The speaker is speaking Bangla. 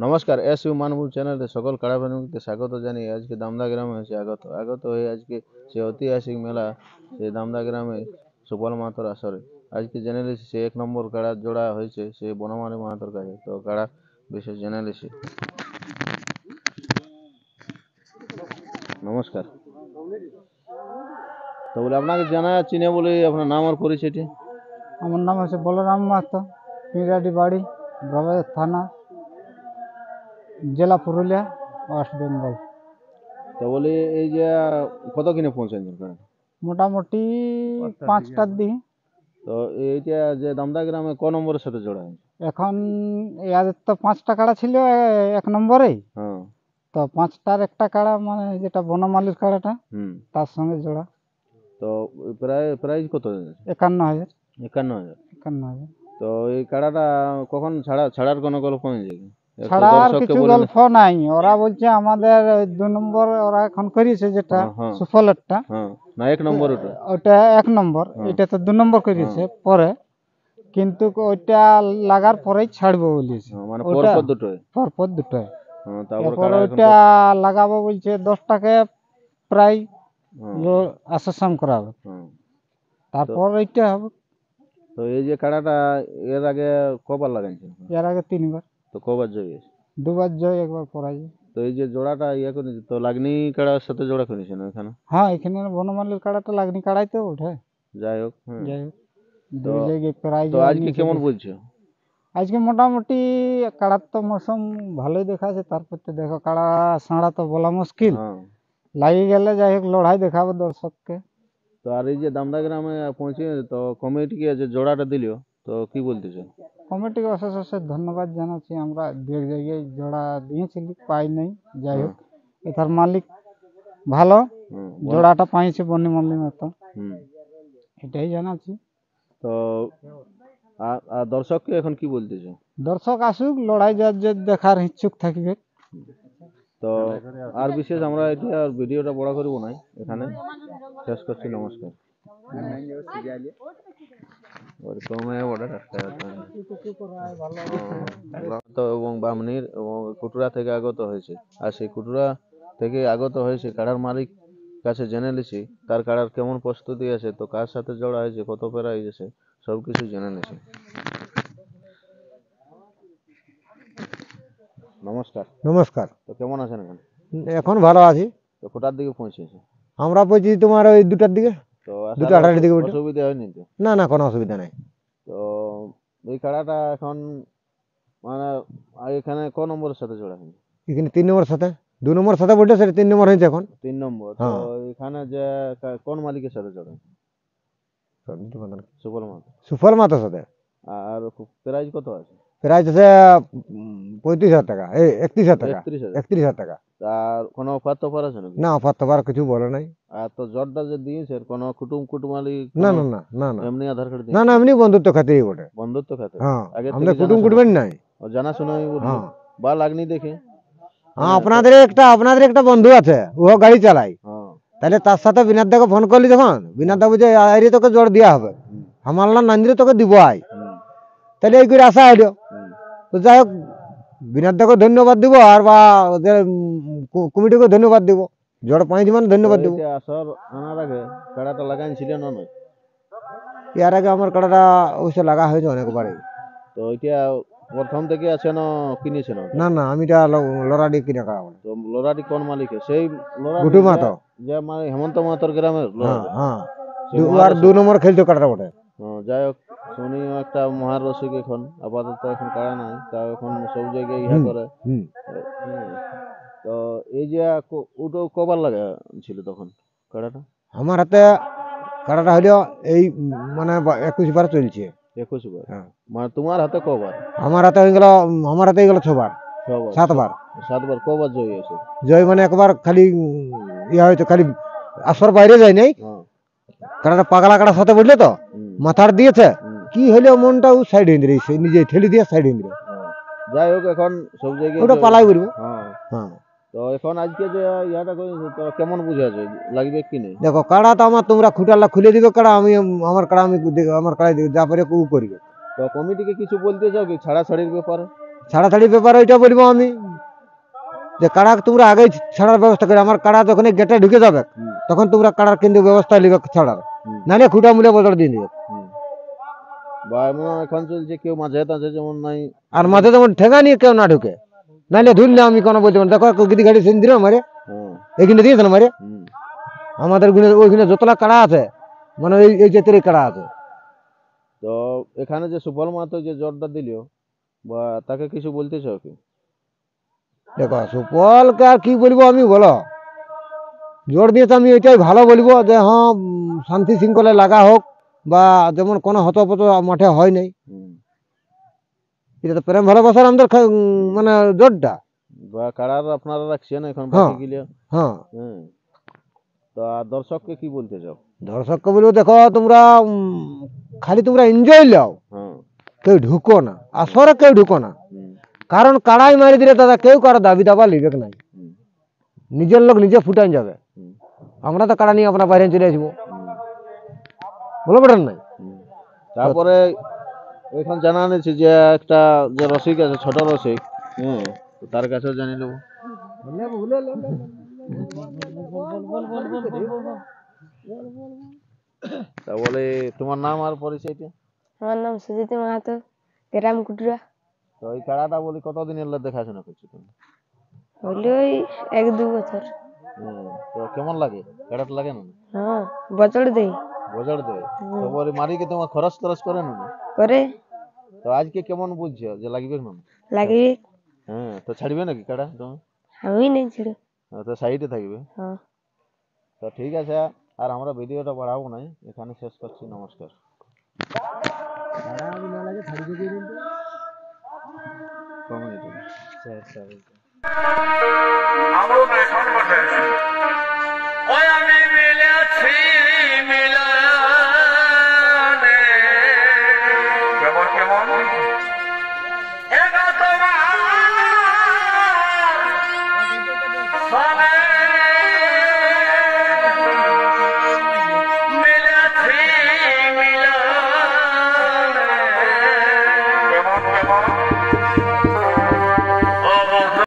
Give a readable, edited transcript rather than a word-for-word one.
নমস্কার, এস ইউ মানভূম চ্যানেলে সকল কাড়াপ্রেমীকে স্বাগত জানিয়ে আজকে দামদা গ্রামে এসে আগত হয়ে আজকে সে ঐতিহাসিক মেলা সেই দামদা গ্রামে সুবল মাহাতোর আসরে আজকে জেনে নিয়েছি সে 1 নম্বর কাড়ার জোড়া হয়েছে সে বনমালী মাহাতোর কাছে। তো কাড়া বিশেষ জেনে নিয়েছি। নমস্কার। তো বলে আপনাকে জানা চিনে বলে আপনার নাম আর পরিচয়টি। আমার নাম হচ্ছে বলরাম মাহাতো, পিঁড়াডি বাড়ি, ব্রাবাজার থানা, জেলা পুরুলিয়া, ওয়েস্ট বেঙ্গল। তো বলি এই যে কত কিনে পৌঁছাচ্ছেন কাড়া? মোটামুটি 5টার দিকে। তো এইটা যে দামদা গ্রামে ক নম্বরের সাথে জোড়া হয়েছে? এখন এদের তো 5টা কাড়া ছিল 1 নম্বরে। হ্যাঁ। তো 5টার একটা কাড়া মানে যেটা বনমালীর কাড়াটা তার সঙ্গে জোড়া। তো প্রাইস কত? 51,000। 51,000। তো এই কাড়াটা কখন ছাড়ার কোনো গল্প হয়ে যাবে? ছাড়ার কিছু গল্প নাই, ওরা বলছে আমাদের 2 নম্বর ওরা এখন করিয়েছে যেটা সুফলেরটা, না 1 নম্বর ওটা 1 নম্বর, এটা তো 2 নম্বর করিয়েছে পরে, কিন্তু ওইটা লাগার পরেই ছাড়বো বলেছে, মানে পরপর দুটোই। তারপর ওইটা লাগাবো বলছে 10টাকে প্রায় আসেসাম করাবে, তারপর এইটা হবে। তো এই যে কাড়াটা এর আগে কবার লাগাইছে? এর আগে 3বার। তো কবার জয়? 2বার জয়, 1বার পরাজয়। তো এই যে জোড়াটা করেছে তো লাগনি কাড়ার সাথে জোড়া করেছে না এখানে? হ্যাঁ, এখানে বনমালীর কাড়াটা লাগনি কাড়াই তো ওঠে। যাই হোক। দুই জায়গায় প্রাইজ। তো আজকে কেমন বলছো? আজকে মোটামুটি কাড়ার তো মৌসুম ভালোই দেখাচ্ছে, তারপর তো দেখো কাড়া সাঁড়া তো বলা মুশকিল, লাগিয়ে গেলে যাই হোক লড়াই দেখাবো দর্শককে। তো আর এই যে দামদা গ্রামে পৌঁছে তো কমিটিকে যে জোড়াটা দিল তো কি বলতেছে? কমিটিকে অশেষ অশেষ ধন্যবাদ জানাচ্ছি। আমরা 2 জায়গায় জোড়া দিয়েছিলি, পাই নাই, যাই হোক এটার মালিক ভালো, জোড়াটা পাইছে বনমালীর মতো, এটাই জানাচ্ছি। তো আর দর্শককে এখন কি বলতেছে? দর্শক আসুক, লড়াই যার যে দেখার ইচ্ছুক থাকবে। তো আর বিশেষ আমরা এটা আর ভিডিওটা বড় করব না, এখানে শেষ করছি। নমস্কার। এবং বামনির এবং কুটুরা থেকে আগত হয়েছে, আর সেই কুটুরা থেকে আগত হয়েছে কাড়ার মালিক কাছে জেনে নিছি তার কাড়ার কেমন প্রস্তুতি আছে, তো কার সাথে জোড়া হয়েছে, কত প্রাইজ আছে, সবকিছু জেনে নিছি। নমস্কার। নমস্কার। তো কেমন আছেন এখন? এখন ভালো আছি। তো কোটার দিকে পৌঁছেছে? আমরা পৌঁছি তোমার ওই 2টার দিকে। তো 2:18 দিকে। অসুবিধা হয়নি তো? না না, কোনো অসুবিধা নাই। তো এই কাড়াটা এখন মানে এখানে ক নম্বরের সাথে জোড়া হয়েছে? এখানে 3 নম্বর সাথে, 2 নম্বর সাথে বলতে সেটা 3 নম্বর হয়েছে এখন। 3 নম্বর। তো এখানে যে কোন মালিকের সাথে জোড়া? সুফল মাহাতোর সাথে। আর প্রাইজ কত আছে? প্রাইজ আছে 35,000 টাকা, 31,000 টাকা। 31,000 টাকা। আর কোনো অফার তো আছে নাকি? না, অফার তো কিছু বলে নাই। আর তো জটটা যে দিয়েছে কোনো কুটুমালি? না না না না না, এমনি আধার কার্ড? না না, এমনি বন্ধুত্ব খাতেই বটে। বন্ধুত্ব খাতে? হ্যাঁ, আমরা কুটুম নাই। জানা শোনা বা লাগনি দেখে। হ্যাঁ, আপনাদের একটা বন্ধু আছে, ও গাড়ি চালায়, তাহলে তার সাথে বিনাদ দাকে ফোন করলি, যখন বিনাদ দা বুঝে আইরে তোকে জোর দেওয়া হবে, আমার না নান্দিরে তোকে দিব আয়, তাহলে এই করে আসা হইল। তো যাই হোক, বিনাদ দাকে ধন্যবাদ দিব, আর বা কমিটিকে ধন্যবাদ দিব, জোর পাইছি মানে ধন্যবাদ দিব। আসর আনার আগে কাড়াটা লাগাইছিল না? নয়, এর আগে আমার কাড়াটা অবশ্য লাগা হয়েছে অনেকবারই। তো ওইটা প্রথম থেকে আছে না কিনেছে? না না, আমি লড়াডি কিনে কাড়া। তো লড়াডি কোন মালিক? সেই গুটু মাহাতো, যে মানে হেমন্ত মাহাতোর গ্রামের। হ্যাঁ, 2 নম্বর খেলতো কাড়াটা বটে। যাই হোক, শুনি একটা মহার রসিক এখন আপাতত এখন কাড়া নাই, তা এখন সব জায়গায় ইহা করে। তো এই যে ওটা কবার লাগা ছিল তখন কাড়াটা? আমার হাতে কাড়াটা হইলো এই মানে 21 বার চলছে। 21 বার? মানে তোমার হাতে কবার? আমার হাতে হয়ে গেল 6 বার। 7 বার। 7 বার। কবার জয় আছে? জয় মানে একবার খালি ইয়া হয়তো, খালি আসর বাইরে যায় নাই, কাড়াটা পাগলা কাড়ার সাথে বুঝলে তো, মাথার দিয়েছে, কি হইলো মনটা ও সাইড হয়ে দিয়েছে, নিজে ঠেলি দিয়ে সাইড হয়ে দিল। যাই হোক, এখন সব জায়গায় ওটা পালাই করবো। হ্যাঁ। তো এখন আজকে যে ইয়াটা করেছে তো কেমন বুঝাছে, লাগবে কি নেই? দেখো, কাড়া তো আমার, তোমরা খুঁটালা খুলে দিবে কাড়া, আমি আমার কাড়া আমি আমার কাড়াই যা পারে ও করিবে। তো কমিটিকে কিছু বলতে চাও কি ছাড়াছাড়ির ব্যাপারে? ছাড়াছাড়ি ব্যাপার ওইটা বলবো আমি, যে কাড়া তোমরা আগে ছাড়ার ব্যবস্থা করে, আমার কাড়া যখন গেটে ঢুকে যাবে তখন তোমরা কাড়ার কিন্তু ব্যবস্থা নিবে ছাড়ার, নাহলে খুঁটা মূলে বদল দিয়ে দিবে। বা এমন এখন চলছে কেউ মাঝে তাঝে যেমন নাই, আর মাঝে যেমন ঠেঙা নিয়ে কেউ না ঢুকে, নাহলে ধরলে আমি কোনো বলতে পারি, দেখো গিদি গাড়ি সেদিন দিল মারে, এইখানে দিয়েছে না মারে, আমাদের ওইখানে যতলা কাড়া আছে মানে এই জাতের কাড়া আছে। তো এখানে যে সুফল মাহাতো যে জোরটা দিল, বা তাকে কিছু বলতেছ কি? দেখো সুফলকে আর কি বলবো আমি, বলো জোর দিয়ে তো আমি এটাই ভালো বলবো যে হ্যাঁ শান্তি শৃঙ্খলা লাগা হোক, বা যেমন কোনো হতপত মাঠে হয় নাই, এটা তো প্রেম ভালোবাসার আমাদের মানে জোরটা। বা কাড়ার আপনারা রাখছেন এখন বাকি গিলে। হ্যাঁ তো আর দর্শককে কি বলতে চাও? দর্শককে বলবো দেখো তোমরা খালি তোমরা এনজয় লাও, কেউ ঢুকো না, আসরে কেউ ঢুকো না, কারণ কাড়াই মারি দিলে দাদা কেউ কারো দাবি দাবা লিবেক নাই, নিজের লোক নিজে ফুটাই যাবে, আমরা তো কাড়া নিয়ে আপনার বাইরে চলে আসবো, বলো বেটার নাই। তারপরে এখন জানা নিয়েছি যে একটা যে রসিক আছে, ছোট রসিক, তার কাছেও জানি নেবো। তা বলে তোমার নাম আর পরিচয়টা? আমার নাম সুজিত মাহাতো, গ্রাম কুটুরা। তো ওই কাড়াটা বলি কতদিনের দেখাশোনা করছো তুমি? হইলো ওই 1-2 বছর। তো কেমন লাগে কাড়াটা, লাগে না? হ্যাঁ, বছর দেই। বজড় দেয় তো বলে মারিকে তোমার খরচ টরচ করে না? করে। তো আজকে কেমন বুঝছো যে লাগবে না? লাগবে। তো ছাড়বে নাকি কাড়া তুমি? আমি নেই ছিড়ে। তো সাইডে থাকবে। হ্যাঁ। তো ঠিক আছে, আর আমরা ভিডিওটা বাড়াবো না, এখানে শেষ করছি, নমস্কার। কমিউনিটি